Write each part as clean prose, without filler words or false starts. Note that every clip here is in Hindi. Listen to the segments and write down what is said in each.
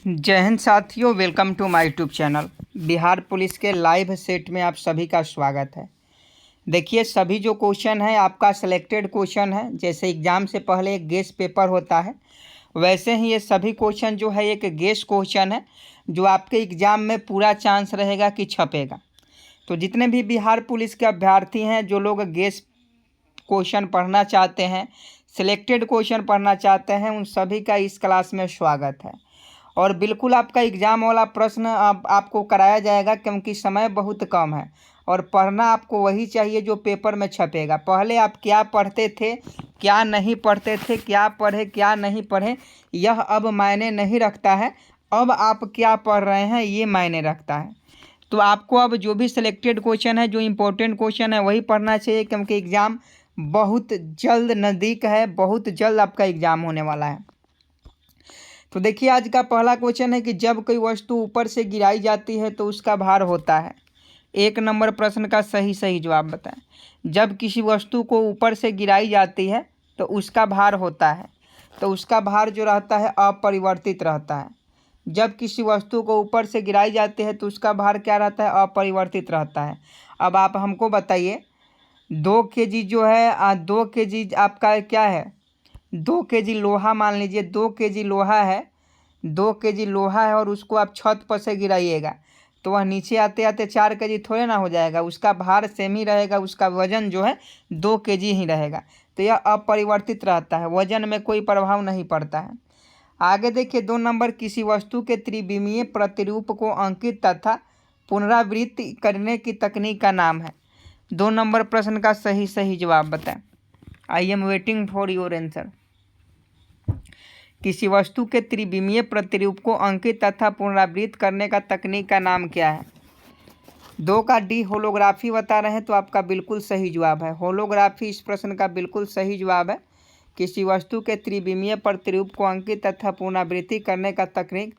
जय हिंद साथियों, welcome to my YouTube channel. Bihar police के लाइव सेट में आप सभी का स्वागत है। देखिए, सभी जो क्वेश्चन है आपका सिलेक्टेड क्वेश्चन है। जैसे एग्ज़ाम से पहले एक गेस पेपर होता है, वैसे ही ये सभी क्वेश्चन जो है एक गेस क्वेश्चन है जो आपके एग्ज़ाम में पूरा चांस रहेगा कि छपेगा। तो जितने भी बिहार पुलिस के अभ्यर्थी हैं, जो लोग गेस क्वेश्चन पढ़ना चाहते हैं, सिलेक्टेड क्वेश्चन पढ़ना चाहते हैं, उन सभी का इस क्लास में स्वागत है। और बिल्कुल आपका एग्ज़ाम वाला प्रश्न आपको कराया जाएगा, क्योंकि समय बहुत कम है और पढ़ना आपको वही चाहिए जो पेपर में छपेगा। पहले आप क्या पढ़ते थे, क्या नहीं पढ़ते थे, क्या पढ़े क्या नहीं पढ़े, यह अब मायने नहीं रखता है। अब आप क्या पढ़ रहे हैं ये मायने रखता है। तो आपको अब जो भी सिलेक्टेड क्वेश्चन है, जो इम्पोर्टेंट क्वेश्चन है, वही पढ़ना चाहिए, क्योंकि एग्ज़ाम बहुत जल्द नज़दीक है, बहुत जल्द आपका एग्ज़ाम होने वाला है। तो देखिए, आज का पहला क्वेश्चन है कि जब कोई वस्तु ऊपर से गिराई जाती है तो उसका भार होता है। 1 नंबर प्रश्न का सही जवाब बताएं। जब किसी वस्तु को ऊपर से गिराई जाती है तो उसका भार होता है, तो उसका भार जो रहता है अपरिवर्तित रहता है। जब किसी वस्तु को ऊपर से गिराई जाती है तो उसका भार क्या रहता है? अपरिवर्तित रहता है। अब आप हमको बताइए, 2 kg जो है 2 kg आपका क्या है? 2 kg लोहा, मान लीजिए 2 kg लोहा है, 2 kg लोहा है और उसको आप छत पर से गिराइएगा तो वह नीचे आते आते 4 kg थोड़े ना हो जाएगा। उसका भार सेम ही रहेगा, उसका वजन जो है 2 kg ही रहेगा। तो यह अपरिवर्तित रहता है, वजन में कोई प्रभाव नहीं पड़ता है। आगे देखिए, 2 नंबर, किसी वस्तु के त्रिविमीय प्रतिरूप को अंकित तथा पुनरावृत्ति करने की तकनीक का नाम है। 2 नंबर प्रश्न का सही जवाब बताएं। I am waiting for your answer. किसी वस्तु के त्रिविमीय प्रतिरूप को अंकित तथा पुनरावृत्त करने का तकनीक का नाम क्या है? 2 का डी होलोग्राफी बता रहे हैं, तो आपका बिल्कुल सही जवाब है होलोग्राफी। इस प्रश्न का बिल्कुल सही जवाब है। किसी वस्तु के त्रिविमीय प्रतिरूप को अंकित तथा पुनरावृत्ति करने का तकनीक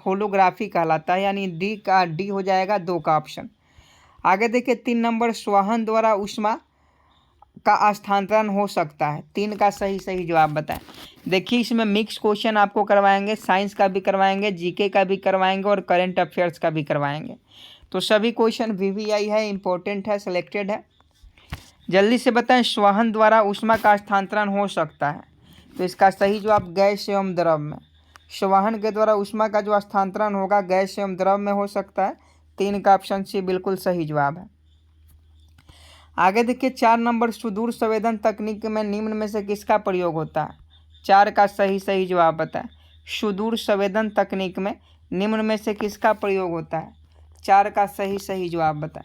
होलोग्राफी कहलाता है, यानी डी का डी हो जाएगा 2 का ऑप्शन। आगे देखिए, 3 नंबर, संवहन द्वारा ऊष्मा का स्थानांतरण हो सकता है। 3 का सही जवाब बताएं। देखिए, इसमें मिक्स क्वेश्चन आपको करवाएंगे, साइंस का भी करवाएंगे, जीके का भी करवाएंगे और करंट अफेयर्स का भी करवाएंगे। तो सभी क्वेश्चन वीवीआई है, इंपॉर्टेंट है, सिलेक्टेड है। जल्दी से बताएं, संवहन द्वारा ऊष्मा का स्थानांतरण हो सकता है, तो इसका सही जवाब गैस एवं द्रव में। संवहन के द्वारा ऊष्मा का जो स्थानांतरण होगा गैस एवं द्रव में हो सकता है। 3 का ऑप्शन सी बिल्कुल सही जवाब है। आगे देखिए, 4 नंबर, सुदूर संवेदन तकनीक में निम्न में से किसका प्रयोग होता है? 4 का सही जवाब बताएं। सुदूर संवेदन तकनीक में निम्न में से किसका प्रयोग होता है? 4 का सही जवाब बताएं।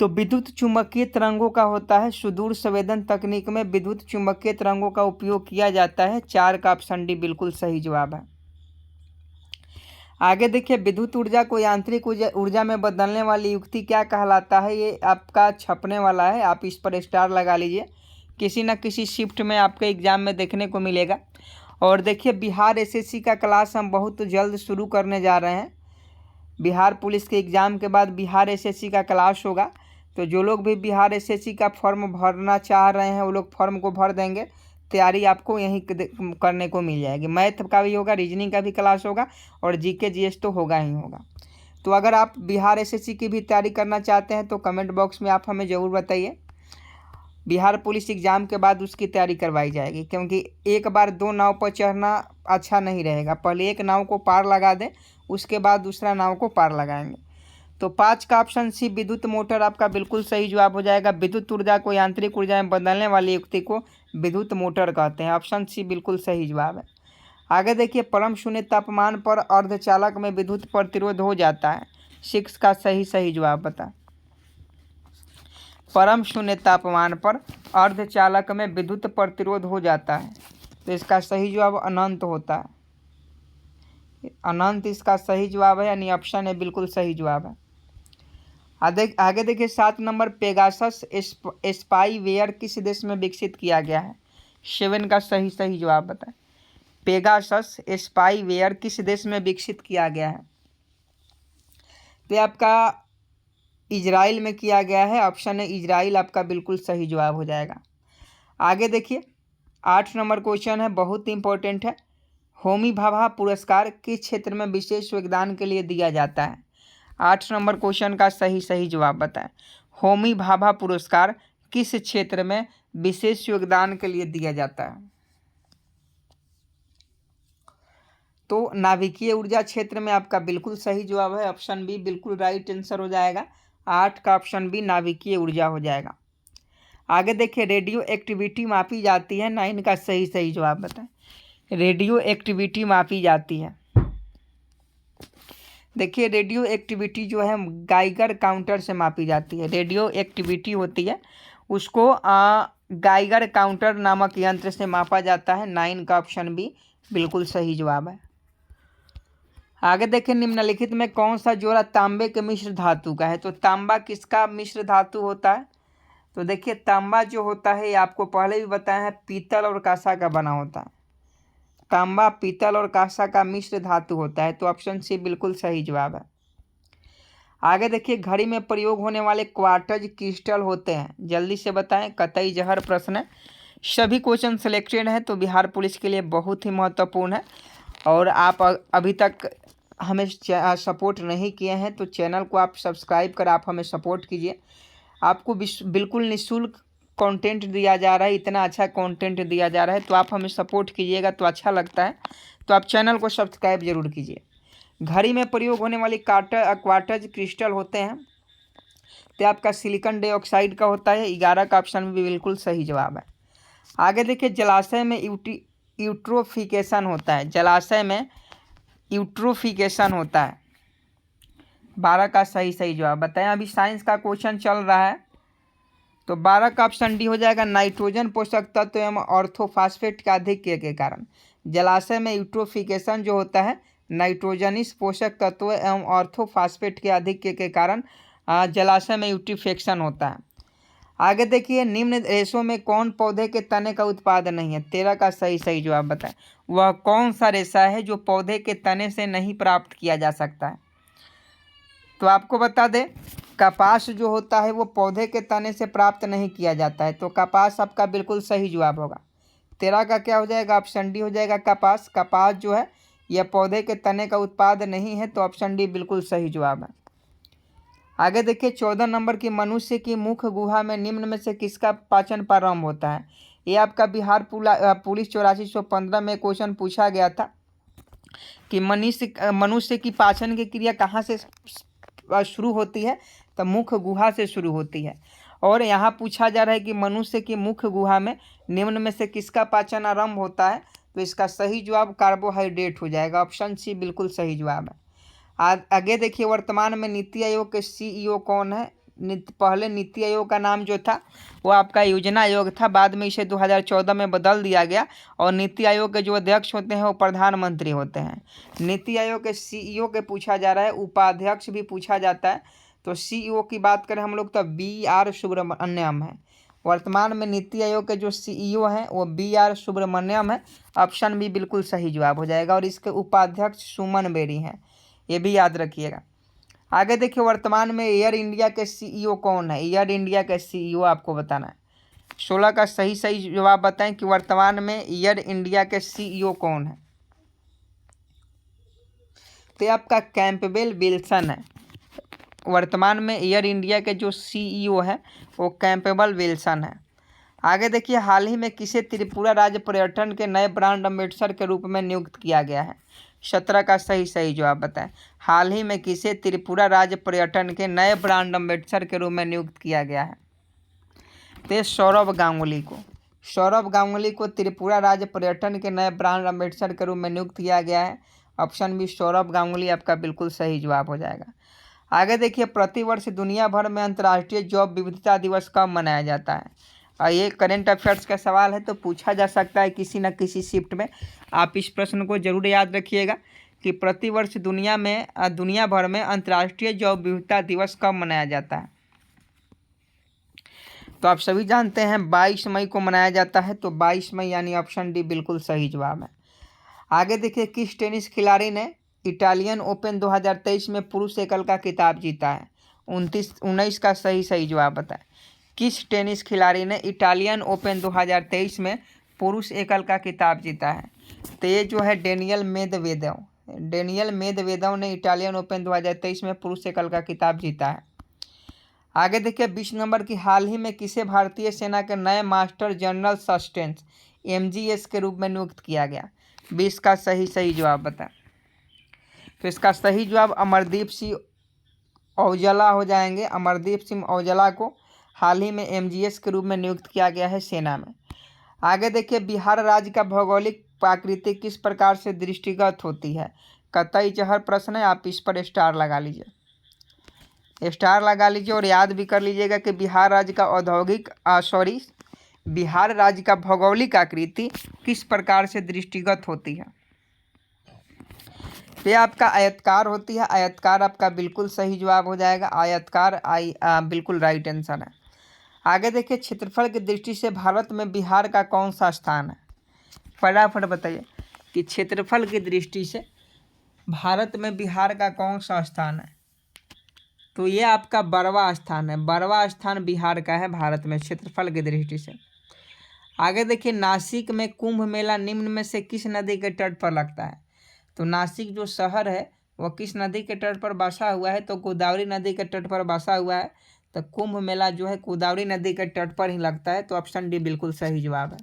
तो विद्युत चुम्बकीय तरंगों का होता है। सुदूर संवेदन तकनीक में विद्युत चुम्बकीय तरंगों का उपयोग किया जाता है। 4 का ऑप्शन डी बिल्कुल सही जवाब है। आगे देखिए, विद्युत ऊर्जा को यांत्रिक ऊर्जा में बदलने वाली युक्ति क्या कहलाता है? ये आपका छपने वाला है, आप इस पर स्टार लगा लीजिए। किसी न किसी शिफ्ट में आपके एग्जाम में देखने को मिलेगा। और देखिए, बिहार एसएससी का क्लास हम बहुत जल्द शुरू करने जा रहे हैं। बिहार पुलिस के एग्ज़ाम के बाद बिहार एसएससी का क्लास होगा। तो जो लोग भी बिहार एसएससी का फॉर्म भरना चाह रहे हैं वो लोग फॉर्म को भर देंगे। तैयारी आपको यहीं करने को मिल जाएगी। मैथ का भी होगा, रीजनिंग का भी क्लास होगा और जीके जीएस तो होगा ही होगा। तो अगर आप बिहार एसएससी की भी तैयारी करना चाहते हैं तो कमेंट बॉक्स में आप हमें ज़रूर बताइए। बिहार पुलिस एग्ज़ाम के बाद उसकी तैयारी करवाई जाएगी, क्योंकि एक बार 2 नाव पर चढ़ना अच्छा नहीं रहेगा। पहले एक नाव को पार लगा दें, उसके बाद दूसरा नाव को पार लगाएंगे। तो 5 का ऑप्शन सी विद्युत मोटर आपका बिल्कुल सही जवाब हो जाएगा। विद्युत ऊर्जा को यांत्रिक ऊर्जा में बदलने वाली युक्ति को विद्युत मोटर कहते हैं। ऑप्शन सी बिल्कुल सही जवाब है। आगे देखिए, परम शून्य तापमान पर अर्धचालक में विद्युत प्रतिरोध हो जाता है। 6 का सही जवाब बता। परम शून्य तापमान पर अर्धचालक में विद्युत प्रतिरोध हो जाता है, तो इसका सही जवाब अनंत होता है। अनंत इसका सही जवाब है, यानी ऑप्शन ए बिल्कुल सही जवाब है। आगे देखिए, 7 नंबर, पेगासस स्पाईवेयर किस देश में विकसित किया गया है? 7 का सही जवाब बताएं। पेगासस स्पाईवेयर किस देश में विकसित किया गया है? तो आपका इजराइल में किया गया है। ऑप्शन है इजराइल, आपका बिल्कुल सही जवाब हो जाएगा। आगे देखिए, 8 नंबर क्वेश्चन है, बहुत इंपॉर्टेंट है। होमी भाभा पुरस्कार किस क्षेत्र में विशेष योगदान के लिए दिया जाता है? 8 नंबर क्वेश्चन का सही जवाब बताएं। होमी भाभा पुरस्कार किस क्षेत्र में विशेष योगदान के लिए दिया जाता है? तो नाभिकीय ऊर्जा क्षेत्र में आपका बिल्कुल सही जवाब है, ऑप्शन बी बिल्कुल राइट आंसर हो जाएगा। 8 का ऑप्शन बी नाभिकीय ऊर्जा हो जाएगा। आगे देखिए, रेडियो एक्टिविटी मापी जाती है, 9 का सही जवाब बताएं। रेडियो एक्टिविटी मापी जाती है। देखिए, रेडियो एक्टिविटी जो है गाइगर काउंटर से मापी जाती है। रेडियो एक्टिविटी होती है उसको गाइगर काउंटर नामक यंत्र से मापा जाता है। 9 का ऑप्शन बी बिल्कुल सही जवाब है। आगे देखिए, निम्नलिखित में कौन सा जोड़ा तांबे के मिश्र धातु का है? तो तांबा किसका मिश्र धातु होता है? तो देखिए, तांबा जो होता है ये आपको पहले भी बताया है, पीतल और कांसा का बना होता है। तांबा पीतल और कांसा का मिश्र धातु होता है, तो ऑप्शन सी बिल्कुल सही जवाब है। आगे देखिए, घड़ी में प्रयोग होने वाले क्वार्टज क्रिस्टल होते हैं, जल्दी से बताएं, कतई जहर प्रश्न है। सभी क्वेश्चन सिलेक्टेड हैं, तो बिहार पुलिस के लिए बहुत ही महत्वपूर्ण है। और आप अभी तक हमें सपोर्ट नहीं किए हैं तो चैनल को आप सब्सक्राइब कर आप हमें सपोर्ट कीजिए। आपको बिल्कुल निःशुल्क कंटेंट दिया जा रहा है, इतना अच्छा कंटेंट दिया जा रहा है, तो आप हमें सपोर्ट कीजिएगा तो अच्छा लगता है। तो आप चैनल को सब्सक्राइब जरूर कीजिए। घड़ी में प्रयोग होने वाली क्वार्टज क्रिस्टल होते हैं, तो आपका सिलिकॉन डाइऑक्साइड का होता है। 11 का ऑप्शन भी बिल्कुल सही जवाब है। आगे देखिए, जलाशय में यूट्रोफिकेशन होता है। जलाशय में यूट्रोफिकेशन होता है। 12 का सही जवाब बताएं। अभी साइंस का क्वेश्चन चल रहा है, तो 12 का ऑप्शन डी हो जाएगा। नाइट्रोजन पोषक तत्व एवं ऑर्थोफॉस्फेट के आधिक्य के कारण जलाशय में यूट्रोफिकेशन जो होता है, नाइट्रोजनिस पोषक तत्व एवं ऑर्थोफॉस्फेट के आधिक्य के कारण जलाशय में यूट्रोफिकेशन होता है। आगे देखिए, निम्न रेशों में कौन पौधे के तने का उत्पादन नहीं है? 13 का सही जवाब बताएं। वह कौन सा रेशा है जो पौधे के तने से नहीं प्राप्त किया जा सकता है? तो आपको बता दें, कपास जो होता है वो पौधे के तने से प्राप्त नहीं किया जाता है, तो कपास आपका बिल्कुल सही जवाब होगा। 13 का क्या हो जाएगा? ऑप्शन डी हो जाएगा, कपास। कपास जो है यह पौधे के तने का उत्पाद नहीं है, तो ऑप्शन डी बिल्कुल सही जवाब है। आगे देखिए, 14 नंबर की, मनुष्य की मुख गुहा में निम्न में से किसका पाचन प्रारंभ होता है? ये आपका बिहार पुलिस 8415 में क्वेश्चन पूछा गया था कि मनुष्य की पाचन की क्रिया कहाँ से शुरू होती है? तो मुख गुहा से शुरू होती है। और यहाँ पूछा जा रहा है कि मनुष्य की मुख गुहा में निम्न में से किसका पाचन आरंभ होता है? तो इसका सही जवाब कार्बोहाइड्रेट हो जाएगा। ऑप्शन सी बिल्कुल सही जवाब है। आगे देखिए, वर्तमान में नीति आयोग के CEO कौन है? पहले नीति आयोग का नाम जो था वो आपका योजना आयोग था, बाद में इसे 2014 में बदल दिया गया। और नीति आयोग के जो अध्यक्ष होते हैं वो प्रधानमंत्री होते हैं। नीति आयोग के CEO के पूछा जा रहा है, उपाध्यक्ष भी पूछा जाता है। तो CEO की बात करें हम लोग तो BR सुब्रमण्यम है। वर्तमान में नीति आयोग के जो CEO हैं वो BR सुब्रमण्यम है। ऑप्शन बी बिल्कुल सही जवाब हो जाएगा। और इसके उपाध्यक्ष सुमन बेरी हैं, ये भी याद रखिएगा। आगे देखिए, वर्तमान में एयर इंडिया के CEO कौन है? एयर इंडिया के CEO आपको बताना है। 16 का सही जवाब बताएं कि वर्तमान में एयर इंडिया के CEO कौन है? तो आपका कैंपबेल विल्सन है। वर्तमान में एयर इंडिया के जो CEO है वो कैंपबेल विल्सन है। आगे देखिए, हाल ही में किसे त्रिपुरा राज्य पर्यटन के नए ब्रांड एम्बेसडर के रूप में नियुक्त किया गया है? 17 का सही जवाब बताएं। हाल ही में किसे त्रिपुरा राज्य पर्यटन के नए ब्रांड एम्बेसडर के रूप में नियुक्त किया गया है? तो सौरभ गांगुली को त्रिपुरा राज्य पर्यटन के नए ब्रांड एम्बेसडर के रूप में नियुक्त किया गया है। ऑप्शन बी सौरभ गांगुली आपका बिल्कुल सही जवाब हो जाएगा। आगे देखिए, प्रतिवर्ष दुनिया भर में अंतर्राष्ट्रीय जैव विविधता दिवस कब मनाया जाता है? और ये करेंट अफेयर्स का सवाल है, तो पूछा जा सकता है किसी न किसी शिफ्ट में। आप इस प्रश्न को जरूर याद रखिएगा कि प्रतिवर्ष दुनिया भर में अंतर्राष्ट्रीय जैव विविधता दिवस कब मनाया जाता है? तो आप सभी जानते हैं 22 मई को मनाया जाता है, तो 22 मई यानी ऑप्शन डी बिल्कुल सही जवाब है। आगे देखिए, किस टेनिस खिलाड़ी ने इटालियन ओपन 2023 में पुरुष एकल का खिताब जीता है? 19 का सही जवाब बताएं। किस टेनिस खिलाड़ी ने इटालियन ओपन 2023 में पुरुष एकल का खिताब जीता है? तो ये जो है डेनियल मेदवेदेव ने इटालियन ओपन 2023 में पुरुष एकल का खिताब जीता है। आगे देखिए 20 नंबर की, हाल ही में किसे भारतीय सेना के नए मास्टर जनरल सस्टेंस MGS के रूप में नियुक्त किया गया? 20 का सही जवाब बताएं। तो इसका सही जवाब अमरदीप सिंह औजला हो जाएंगे। अमरदीप सिंह औजला को हाल ही में MGS के रूप में नियुक्त किया गया है सेना में। आगे देखिए बिहार राज्य का भौगोलिक प्रकृति किस प्रकार से दृष्टिगत होती है? कतई जहर प्रश्न है, आप इस पर स्टार लगा लीजिए और याद भी कर लीजिएगा कि बिहार राज्य का भौगोलिक आकृति किस प्रकार से दृष्टिगत होती है? ये आपका आयतकार होती है। आयतकार आपका बिल्कुल सही जवाब हो जाएगा। आयतकार बिल्कुल राइट आंसर है। आगे देखिए क्षेत्रफल की दृष्टि से भारत में बिहार का कौन सा स्थान है? फटाफट बताइए कि क्षेत्रफल की दृष्टि से भारत में बिहार का कौन सा स्थान है? तो ये आपका 12वां स्थान है। 12वां स्थान बिहार का है भारत में क्षेत्रफल की दृष्टि से। आगे देखिए नासिक में कुंभ मेला निम्न में से किस नदी के तट पर लगता है? तो नासिक जो शहर है वह किस नदी के तट पर बसा हुआ है? तो गोदावरी नदी के तट पर बसा हुआ है। तो कुंभ मेला जो है गोदावरी नदी के तट पर ही लगता है। तो ऑप्शन डी बिल्कुल सही जवाब है।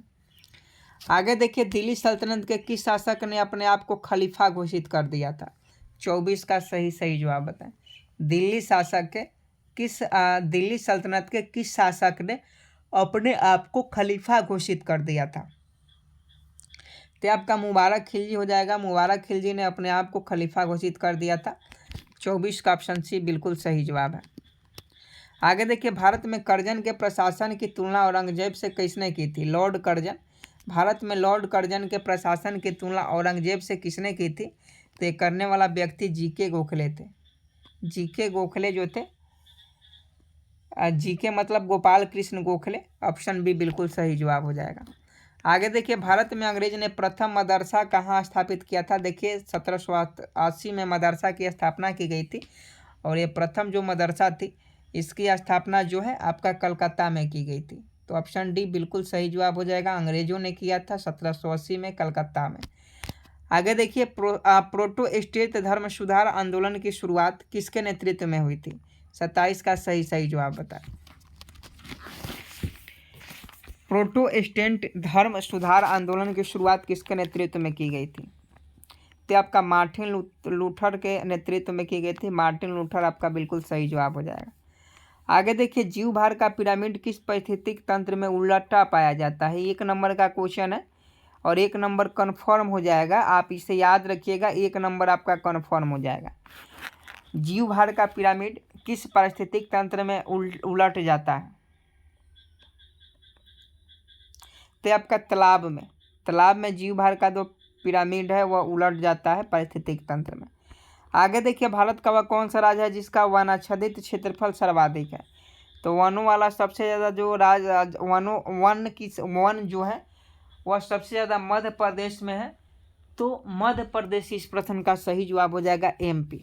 आगे देखिए दिल्ली सल्तनत के किस शासक ने अपने आप को खलीफा घोषित कर दिया था? 24 का सही जवाब बताएं। दिल्ली सल्तनत के किस शासक ने अपने आप को खलीफा घोषित कर दिया था? तो आपका मुबारक खिलजी हो जाएगा। मुबारक खिलजी ने अपने आप को खलीफा घोषित कर दिया था। 24 का ऑप्शन सी बिल्कुल सही जवाब है। आगे देखिए भारत में कर्जन के प्रशासन की तुलना औरंगजेब से किसने की थी? Lord Curzon. भारत में लॉर्ड कर्जन के प्रशासन की तुलना औरंगजेब से किसने की थी? तो ये करने वाला व्यक्ति जीके गोखले थे। जीके गोखले जो थे, जीके मतलब गोपाल कृष्ण गोखले। ऑप्शन बी बिल्कुल सही जवाब हो जाएगा। आगे देखिए भारत में अंग्रेज ने प्रथम मदरसा कहाँ स्थापित किया था? देखिए 1780 में मदरसा की स्थापना की गई थी और ये प्रथम जो मदरसा थी इसकी स्थापना जो है आपका कलकत्ता में की गई थी। तो ऑप्शन डी बिल्कुल सही जवाब हो जाएगा। अंग्रेजों ने किया था 1780 में कलकत्ता में। आगे देखिए प्रोटो स्टेट धर्म सुधार आंदोलन की शुरुआत किसके नेतृत्व में हुई थी? 27 का सही जवाब बताएं। प्रोटेस्टेंट धर्म सुधार आंदोलन की शुरुआत किसके नेतृत्व में की गई थी? तो आपका मार्टिन लूथर के नेतृत्व में की गई थी। मार्टिन लूथर आपका बिल्कुल सही जवाब हो जाएगा। आगे देखिए जीव भार का पिरामिड किस पारिस्थितिक तंत्र में उल्टा पाया जाता है? 1 नंबर का क्वेश्चन है और 1 नंबर कन्फर्म हो जाएगा। आप इसे याद रखिएगा, 1 नंबर आपका कन्फर्म हो जाएगा। जीव भार का पिरामिड किस पारिस्थितिक तंत्र में उलट जाता है? तो आपका तालाब में जीव भार का जो पिरामिड है वह उलट जाता है पारिस्थितिक तंत्र में। आगे देखिए भारत का वह कौन सा राज्य है जिसका वनाच्छादित क्षेत्रफल सर्वाधिक है? तो वनों वाला सबसे ज़्यादा जो वन जो है वह सबसे ज़्यादा मध्य प्रदेश में है। तो मध्य प्रदेश इस प्रश्न का सही जवाब हो जाएगा MP।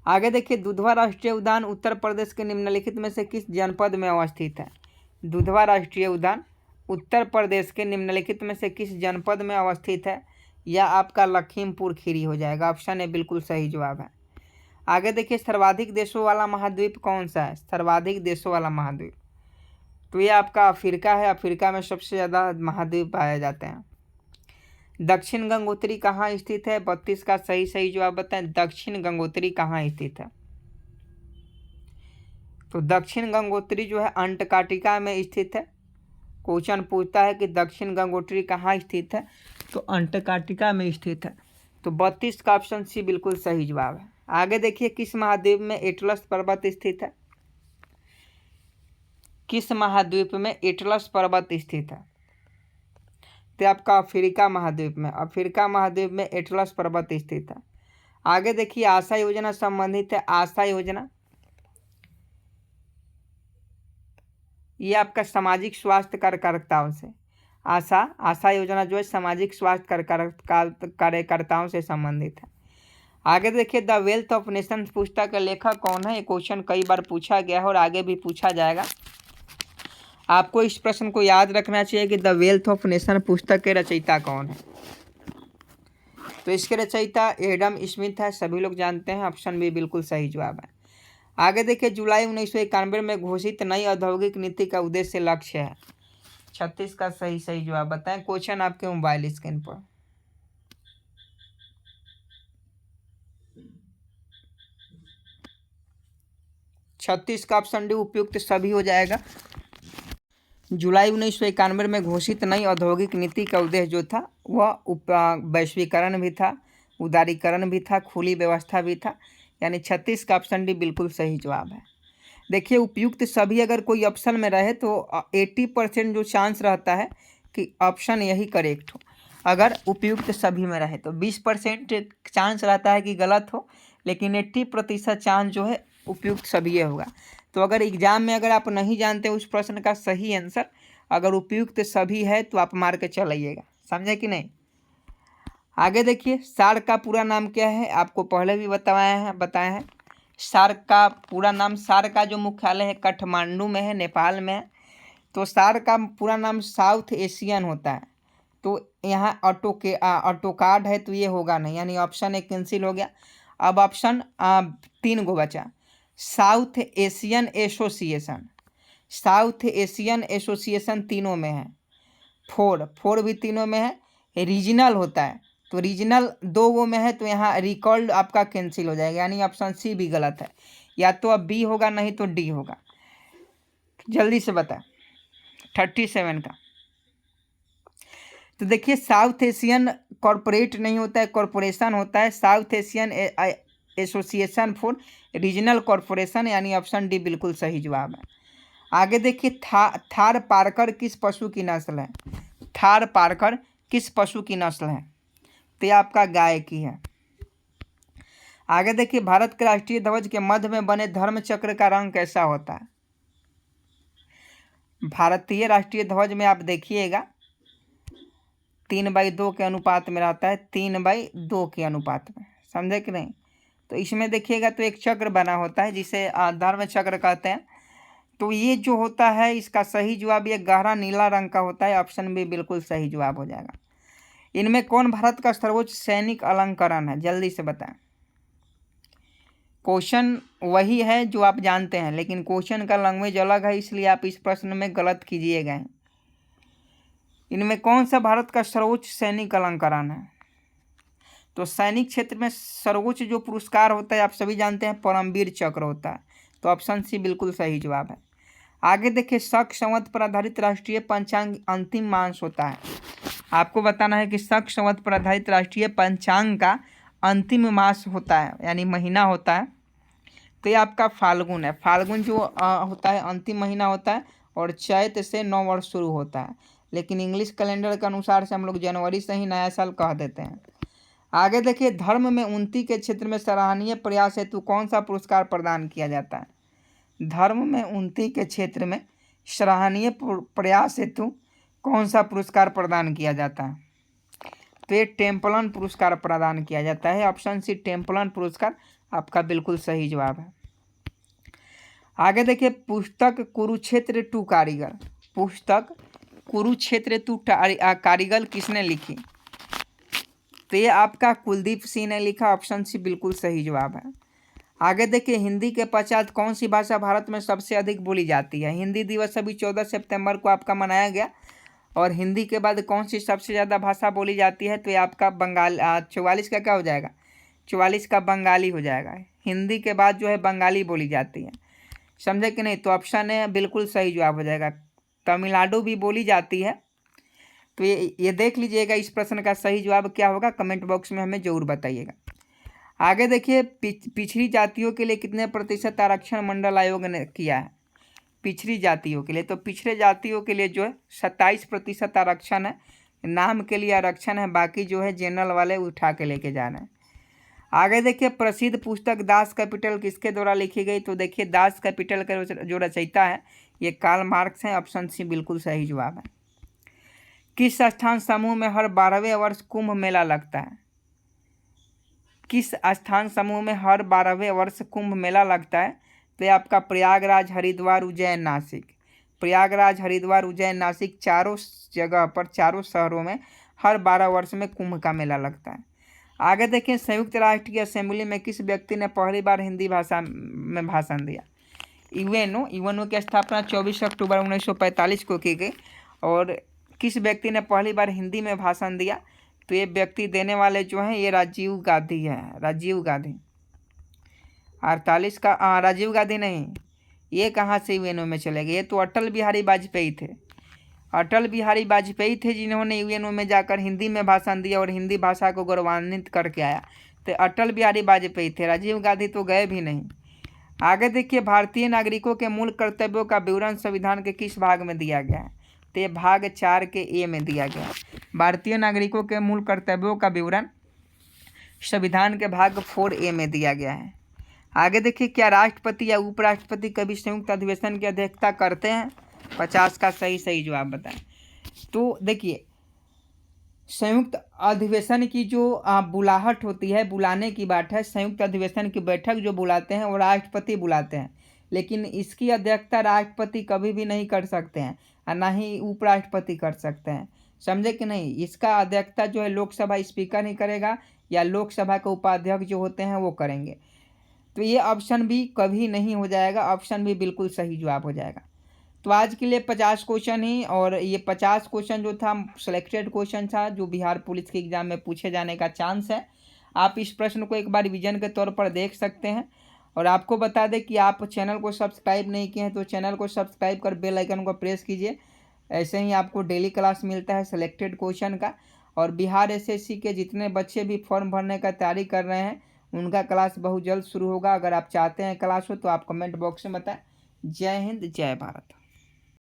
आगे देखिए दुधवा राष्ट्रीय उद्यान उत्तर प्रदेश के निम्नलिखित में से किस जनपद में अवस्थित है? दुधवा राष्ट्रीय उद्यान उत्तर प्रदेश के निम्नलिखित में से किस जनपद में अवस्थित है? या आपका लखीमपुर खीरी हो जाएगा। ऑप्शन ए बिल्कुल सही जवाब है। आगे देखिए सर्वाधिक देशों वाला महाद्वीप कौन सा है? सर्वाधिक देशों वाला महाद्वीप तो ये आपका अफ्रीका है। अफ्रीका में सबसे ज़्यादा महाद्वीप पाए जाते हैं। दक्षिण गंगोत्री कहाँ स्थित है? 32 का सही जवाब बताएं। दक्षिण गंगोत्री कहाँ स्थित है? तो दक्षिण गंगोत्री जो है अंटार्कटिका में स्थित है। क्वेश्चन पूछता है कि दक्षिण गंगोत्री कहाँ स्थित है? तो अंटार्कटिका में स्थित है। तो 32 का ऑप्शन सी बिल्कुल सही जवाब है। आगे देखिए किस महाद्वीप में एटलस पर्वत स्थित है? किस महाद्वीप में एटलस पर्वत स्थित है? तो आपका अफ्रीका महाद्वीप में एटलस पर्वत स्थित है। आगे देखिए आशा योजना संबंधित है। आशा योजना ये आपका सामाजिक स्वास्थ्य कार्यकर्ताओं से आशा योजना जो है सामाजिक स्वास्थ्य कार्यकर्ताओं से संबंधित है। आगे देखिए द वेल्थ ऑफ नेशंस पुस्तक का लेखक कौन है? ये क्वेश्चन कई बार पूछा गया है और आगे भी पूछा जाएगा। आपको इस प्रश्न को याद रखना चाहिए कि द वेल्थ ऑफ नेशन पुस्तक के रचयिता कौन है। तो इसके रचयिता एडम स्मिथ है, सभी लोग जानते हैं। ऑप्शन बी बिल्कुल सही जवाब है। आगे देखिए, जुलाई 1991 में घोषित नई औद्योगिक नीति का उद्देश्य लक्ष्य है। 36 का सही जवाब बताएं। क्वेश्चन आपके मोबाइल स्क्रीन पर। छत्तीस का ऑप्शन डी उपयुक्त सभी हो जाएगा। जुलाई 1991 में घोषित नई औद्योगिक नीति का उद्देश्य जो था वह वैश्वीकरण भी था, उदारीकरण भी था, खुली व्यवस्था भी था, यानी 36 का ऑप्शन डी बिल्कुल सही जवाब है। देखिए, उपयुक्त सभी अगर कोई ऑप्शन में रहे तो 80% जो चांस रहता है कि ऑप्शन यही करेक्ट हो। अगर उपयुक्त सभी में रहे तो 20% चांस रहता है कि गलत हो, लेकिन 80% चांस जो है उपयुक्त सभी होगा। तो अगर एग्जाम में अगर आप नहीं जानते उस प्रश्न का सही आंसर, अगर उपयुक्त सभी है तो आप मार के चलाइएगा, समझे कि नहीं। आगे देखिए, सार्क का पूरा नाम क्या है, आपको पहले भी बताया है। सार्क का पूरा नाम, सार्क का जो मुख्यालय है काठमांडू में है, नेपाल में है। तो सार्क का पूरा नाम साउथ एशियन होता है। तो यहाँ ऑटोकाड है तो ये होगा नहीं, यानी ऑप्शन एक कैंसिल हो गया। अब ऑप्शन 3 गो बचा। South Asian association, south Asian association तीनों में है। फोर भी तीनों में है। रीजनल होता है तो रीजनल 2 गो में है, तो यहाँ रिकॉल्ड आपका कैंसिल हो जाएगा, यानी ऑप्शन सी भी गलत है। या तो अब बी होगा, नहीं तो डी होगा। जल्दी से बता। 37 का। तो देखिए, साउथ एशियन कॉरपोरेट नहीं होता है, कॉरपोरेशन होता है। South Asian association for regional corporation, यानी ऑप्शन डी बिल्कुल सही जवाब है। आगे देखिए, थार पारकर किस पशु की नस्ल है। थार पारकर किस पशु की नस्ल है, तो ये आपका गाय की है। आगे देखिए, भारत के राष्ट्रीय ध्वज के मध्य में बने धर्म चक्र का रंग कैसा होता है। भारतीय राष्ट्रीय ध्वज में आप देखिएगा 3/2 के अनुपात में रहता है, 3/2 के अनुपात में, समझे कि नहीं। तो इसमें देखिएगा तो एक चक्र बना होता है जिसे धर्म चक्र कहते हैं। तो ये जो होता है इसका सही जवाब ये गहरा नीला रंग का होता है, ऑप्शन बी बिल्कुल सही जवाब हो जाएगा। इनमें कौन भारत का सर्वोच्च सैनिक अलंकरण है, जल्दी से बताएं। क्वेश्चन वही है जो आप जानते हैं, लेकिन क्वेश्चन का लैंग्वेज अलग है, इसलिए आप इस प्रश्न में गलत कीजिएगा। इनमें कौन सा भारत का सर्वोच्च सैनिक अलंकरण है। तो सैनिक क्षेत्र में सर्वोच्च जो पुरस्कार होता है आप सभी जानते हैं परमवीर चक्र होता है, तो ऑप्शन सी बिल्कुल सही जवाब है। आगे देखिए, शक संवत पर आधारित राष्ट्रीय पंचांग अंतिम मास होता है। आपको बताना है कि शक संवत पर आधारित राष्ट्रीय पंचांग का अंतिम मास होता है, यानी महीना होता है, तो ये आपका फाल्गुन है। फाल्गुन जो होता है अंतिम महीना होता है, और चैत से नव वर्ष शुरू होता है, लेकिन इंग्लिश कैलेंडर के अनुसार से हम लोग जनवरी से ही नया साल कह देते हैं। आगे देखिए, धर्म में उन्नति के क्षेत्र में सराहनीय प्रयास हेतु कौन सा पुरस्कार प्रदान किया जाता है। धर्म में उन्नति के क्षेत्र में सराहनीय प्रयास हेतु कौन सा पुरस्कार प्रदान किया जाता है, तो ये टेम्पलन पुरस्कार प्रदान किया जाता है, ऑप्शन सी टेम्पलन पुरस्कार आपका बिल्कुल सही जवाब है। आगे देखिए, पुस्तक कुरुक्षेत्र 2 कारीगर, पुस्तक कुरुक्षेत्र 2 कारीगर किसने लिखी, तो ये आपका कुलदीप सिंह ने लिखा, ऑप्शन सी बिल्कुल सही जवाब है। आगे देखिए, हिंदी के पश्चात कौन सी भाषा भारत में सबसे अधिक बोली जाती है। हिंदी दिवस अभी 14 सितंबर को आपका मनाया गया, और हिंदी के बाद कौन सी सबसे ज़्यादा भाषा बोली जाती है, तो ये आपका बंगाल 44 का क्या हो जाएगा, 44 का बंगाली हो जाएगा। हिंदी के बाद जो है बंगाली बोली जाती है, समझे कि नहीं। तो ऑप्शन है बिल्कुल सही जवाब हो जाएगा। तमिलनाडु भी बोली जाती है, तो ये देख लीजिएगा इस प्रश्न का सही जवाब क्या होगा, कमेंट बॉक्स में हमें ज़रूर बताइएगा। आगे देखिए, पिछड़ी जातियों के लिए कितने प्रतिशत आरक्षण मंडल आयोग ने किया है। पिछड़ी जातियों के लिए, तो पिछड़े जातियों के लिए जो है 27% आरक्षण है, नाम के लिए आरक्षण है, बाकी जो है जनरल वाले उठा के लेके जाना है। आगे देखिए, प्रसिद्ध पुस्तक दास कैपिटल किसके द्वारा लिखी गई, तो देखिए दास कैपिटल का जो रचयिता है ये कार्ल मार्क्स हैं, ऑप्शन सी बिल्कुल सही जवाब है। किस स्थान समूह में हर 12वें वर्ष कुंभ मेला लगता है। किस स्थान समूह में हर 12वें वर्ष कुंभ मेला लगता है, तो ये आपका प्रयागराज, हरिद्वार, उज्जैन, नासिक। प्रयागराज, हरिद्वार, उज्जैन, नासिक, चारों जगह पर, चारों शहरों में हर 12 वर्ष में कुंभ का मेला लगता है। आगे देखिए, संयुक्त राष्ट्र की असेंबली में किस व्यक्ति ने पहली बार हिंदी भाषा में भाषण दिया? यूएनओ की स्थापना 24 अक्टूबर 1945 को की गई। और किस व्यक्ति ने पहली बार हिंदी में भाषण दिया? तो ये व्यक्ति देने वाले जो हैं ये राजीव गांधी हैं, राजीव गांधी। 48 का राजीव गांधी नहीं, ये कहाँ से यूएनओ में चले गए? ये तो अटल बिहारी वाजपेयी थे। अटल बिहारी वाजपेयी थे जिन्होंने यूएनओ में जाकर हिंदी में भाषण दिया और हिंदी भाषा को गौरवान्वित करके आया। तो अटल बिहारी वाजपेयी थे, राजीव गांधी तो गए भी नहीं। आगे देखिए, भारतीय नागरिकों के मूल कर्तव्यों का विवरण संविधान के किस भाग में दिया गया है? तो ये भाग 4 के ए में दिया गया है। भारतीय नागरिकों के मूल कर्तव्यों का विवरण संविधान के भाग 4A में दिया गया है। आगे देखिए, क्या राष्ट्रपति या उपराष्ट्रपति कभी संयुक्त अधिवेशन की अध्यक्षता करते हैं? 50 का सही जवाब बताएं। तो देखिए, संयुक्त अधिवेशन की जो बुलाहट होती है, बुलाने की बात है, संयुक्त अधिवेशन की बैठक जो बुलाते हैं वो राष्ट्रपति बुलाते हैं, लेकिन इसकी अध्यक्षता राष्ट्रपति कभी भी नहीं कर सकते हैं और ना ही उपराष्ट्रपति कर सकते हैं। समझे कि नहीं? इसका अध्यक्षता जो है लोकसभा स्पीकर ही करेगा या लोकसभा के उपाध्यक्ष जो होते हैं वो करेंगे। तो ये ऑप्शन भी कभी नहीं हो जाएगा, ऑप्शन भी बिल्कुल सही जवाब हो जाएगा। तो आज के लिए 50 क्वेश्चन ही, और ये 50 क्वेश्चन जो था सिलेक्टेड क्वेश्चन था जो बिहार पुलिस के एग्जाम में पूछे जाने का चांस है। आप इस प्रश्न को एक बार रिवीजन के तौर पर देख सकते हैं। और आपको बता दें कि आप चैनल को सब्सक्राइब नहीं किए हैं तो चैनल को सब्सक्राइब कर बेल आइकन को प्रेस कीजिए। ऐसे ही आपको डेली क्लास मिलता है सिलेक्टेड क्वेश्चन का। और बिहार एसएससी के जितने बच्चे भी फॉर्म भरने का तैयारी कर रहे हैं उनका क्लास बहुत जल्द शुरू होगा। अगर आप चाहते हैं क्लास हो तो आप कमेंट बॉक्स में बताएं। जय हिंद, जय भारत।